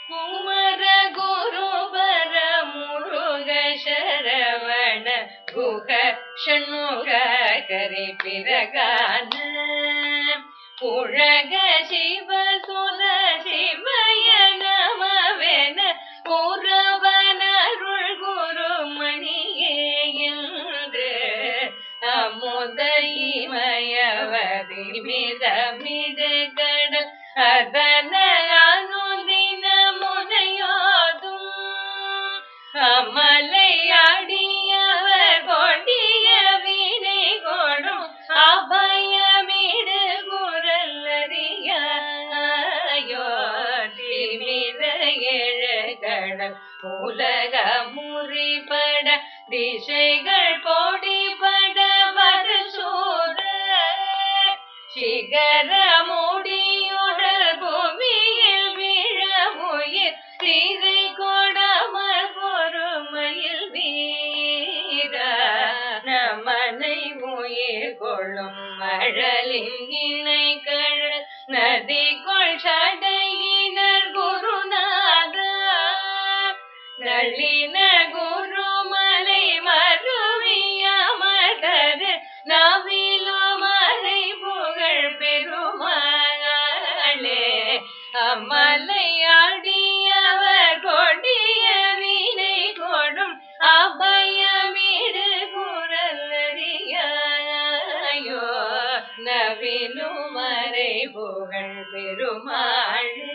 குமர குருபர முருக சரவண குக ஷண்முக கரி பிரகான புழக சிவ சுல சிவய நமவென புறவனருள் குருமணியே என்று அமுத இமயவதி மிதமிடு கடல் அதன அனுதின முனையோதும் அமலையாடியவர் கொடிய வினை கொடும் அபயமிடு குரல் அறியாயோ திமிர ஏழு கடல் உலக முறிபட திசைகள் பொடிபட வருசூர சிகர முடியுடல் பூமியில் விழமுயிர் திரை கொடாமல் பொறுமையில் வீர நமனை உயிர் கொள்ளும் மழலின் இணை கழல் நதிக்குள் சடையினர் குருநாத நளின குருமலை மருவியமர்தரு நவிலோ மறை புகழ் பெருமாளே அமலையாடியவர் கொடிய வினை கொடும் அபயமிடு குரல் அறியாயோ நவிலோ மறை புகழ் பெருமாளே.